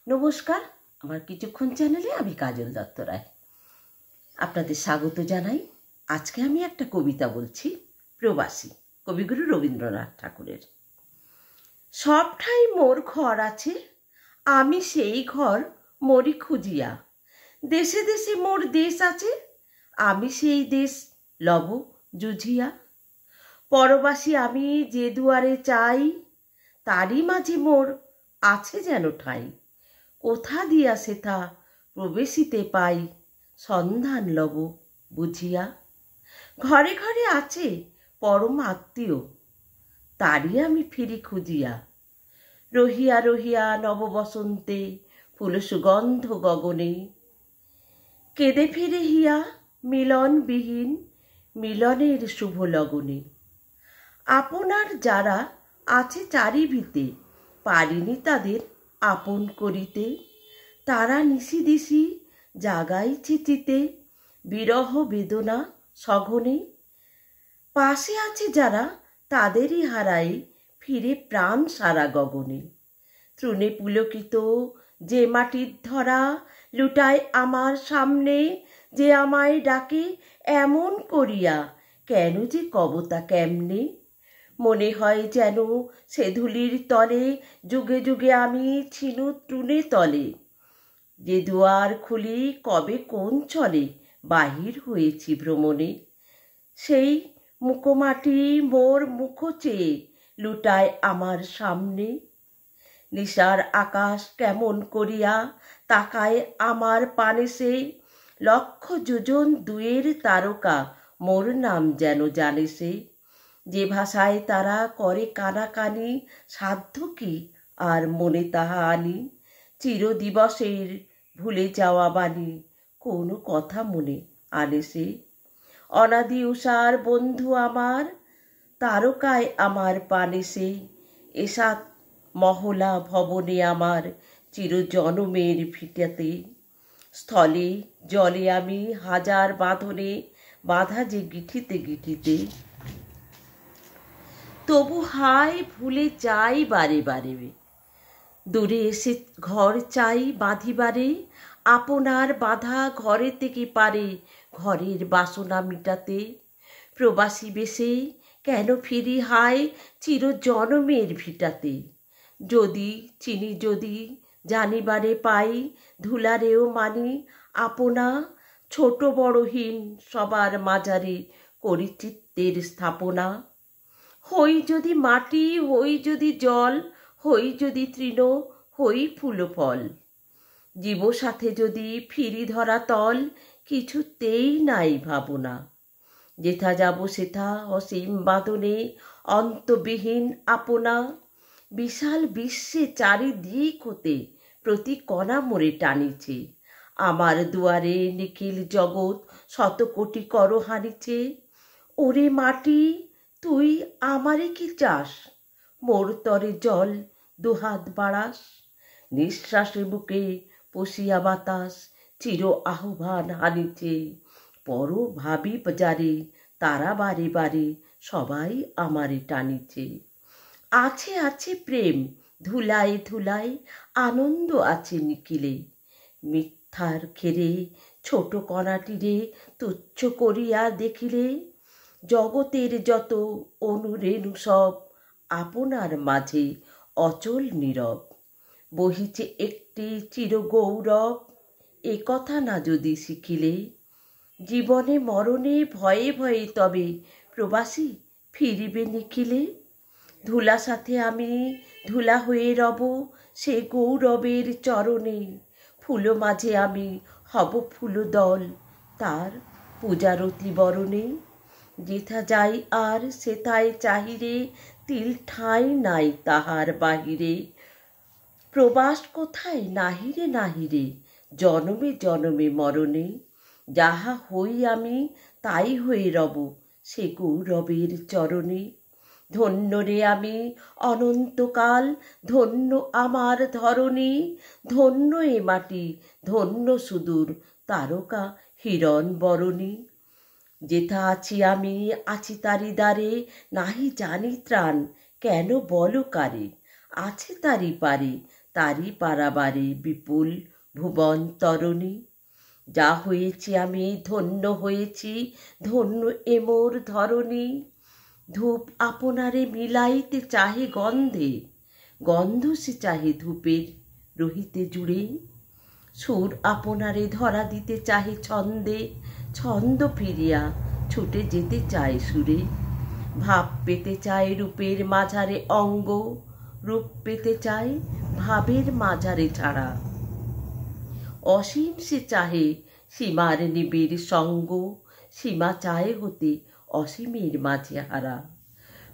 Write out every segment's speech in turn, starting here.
নমস্কার, আমার কিছুক্ষণ চ্যানেলে আমি কাজল দত্ত রায় আপনাদের স্বাগত জানাই। আজকে আমি একটা কবিতা বলছি, প্রবাসী, কবিগুরু রবীন্দ্রনাথ ঠাকুরের। সব ঠাই মোর ঘর আছে, আমি সেই ঘর মরি খুঁজিয়া। দেশে দেশে মোর দেশ আছে, আমি সেই দেশ লব জুঝিয়া। পরবাসী আমি যে দুয়ারে চাই, তারই মাঝে মোর আছে যেন ঠাই। কোথা দিয়া সেথা প্রবেশিতে পাই, সন্ধান লব বুঝিয়া। ঘরে ঘরে আছে পরম আত্মীয়, তারই আমি ফিরি খুঁজিয়া। রহিয়া রহিয়া নববসন্তে ফুল সুগন্ধ গগনে, কেঁদে ফিরে হিয়া মিলনবিহীন মিলনের শুভ লগনে। আপনার যারা আছে চারিভিতে, পারিনি তাদের আপন করিতে। তারা নিশি দিশি জাগাইছে চিতে, বিরহ বেদনা সঘনে। পাশে আছে যারা, তাদেরই হারাই ফিরে প্রাণ সারা গগনে। তৃণে পুলকিত যে মাটির ধরা, লুটায় আমার সামনে যে আমায় ডাকে এমন করিয়া, কেন যে কবতা কেমনে। মনে হয় যেন সে ধুলির তলে যুগে যুগে আমি ছিনু তৃণে তলে। যে দুয়ার খুলি কবে কোন চলে, বাহির হয়েছি ভ্রমণে। সেই মুখোমাটি মোর মুখ চেয়ে লুটায় আমার সামনে। নিশার আকাশ কেমন করিয়া তাকায় আমার পানে সে, লক্ষ যোজন দুয়ের তারকা মোর নাম যেন জানে সে। যে ভাষায় তারা করে কানাকানি, সাধ্য কি আর মনে তাহা আনি। চিরদিবসের ভুলে যাওয়া বাণী, কোনো কথা মনে আনে সে। অনাদি উষার বন্ধু আমার, তারকায় আমার পানে সে। এসাত মহলা ভবনে আমার, চিরজনমের ভিটাতে। স্থলে জলে আমি হাজার বাঁধনে, বাঁধা যে গিঠিতে গিঠিতে। তবু হায় ভুলে যাই বারে বারে, দূরে এসে ঘর চাই বাঁধিবারে। আপনার বাঁধা ঘরে থেকে পারে ঘরের বাসনা মিটাতে। প্রবাসী বেশে কেন ফিরি হায় চিরজনমের ভিটাতে। যদি চিনি যদি জানিবারে পাই, ধুলারেও মানি আপনা। ছোট বড়হীন সবার মাঝারে করি চিত্তের স্থাপনা। হই যদি মাটি, হই যদি জল, হই যদি তৃণ, হই ফুল ফল। জীব সাথে যদি ফিরি ধরা তল, কিছুতেই নাই ভাবনা। যেথা যাব সেথা অসীম বাঁধনে, অন্তবিহীন আপনা। বিশাল বিশ্বে চারিদিক হতে প্রতি কণা মোরে টানিছে। আমার দুয়ারে নিখিল জগৎ শত কোটি কর হানিছে। ওরে মাটি, তুই আমারে কি চাস, মোর তরে জল দুহাত বাড়াস। নিঃশ্বাসে বুকে পশিয়া বাতাস, চির আহ্বান হানিছে। পর ভাবি যারে, তারা বারে বারে সবাই আমারে টানিছে। আছে আছে প্রেম ধুলায় ধুলায়, আনন্দ আছে নিখিলে। মিথ্যার ঘেরে ছোট কণাটিরে তুচ্ছ করিয়া দেখিলে। জগতের যত অনুরেণু সব, আপনার মাঝে অচল নীরব। বহিছে একটি চিরগৌরব, এ কথা না যদি শিখিলে। জীবনে মরণে ভয়ে ভয়ে তবে প্রবাসী ফিরিবে নিখিলে। ধুলা সাথে আমি ধুলা হয়ে রব সে গৌরবের চরণে। ফুল মাঝে আমি হব ফুল দল, তার পূজারতি বরণে। যেথা যাই আর সেথায় চাহিরে, তিল ঠাঁই নাই তাহার বাহিরে। প্রবাস কোথায় নাহিরে নাহিরে, জনমে জনমে মরণে। যাহা হই আমি তাই হয়ে রব সে গৌরবের চরণে। ধন্য রে আমি অনন্তকাল, ধন্য আমার ধরণী। ধন্য এ মাটি, ধন্য সুদূর তারকা হিরণ বরণী। যেথা আছি আমি আছি তারি দ্বারে, নাহি জানি ত্রাণ কেন বল কারে। আছে তারি পারে তারই পারাবারে বিপুল ভুবন তরণী। যা হয়েছি আমি ধন্য হয়েছি, ধন্য এমোর ধরণী। ধূপ আপনারে মিলাইতে চাহে গন্ধে, গন্ধ সে চাহে ধূপের রহিতে জুড়ে। সুর আপনারে ধরা দিতে চাহে ছন্দে, ছন্দ ফিরিয়া ছুটে যেতে চায় সুরে। ভাব পেতে চায় রূপের মাঝারে অঙ্গ, রূপ পেতে চায় ভাবের মাঝারে ছাড়া। অসীম সে চাহে সীমার নিবিড় সঙ্গ, সীমা চায় হতে অসীমের মাঝে হারা।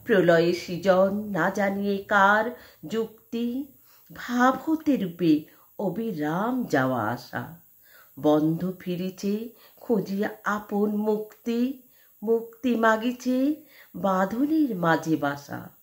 প্রলয়ে সৃজন না জানিয়ে কার যুক্তি, ভাব হতে রূপে অবিরাম যাওয়া আসা। বন্ধ ফিরিছে খুঁজিয়া আপন মুক্তি, মুক্তি মাগিছে বাঁধনের মাঝে বাসা।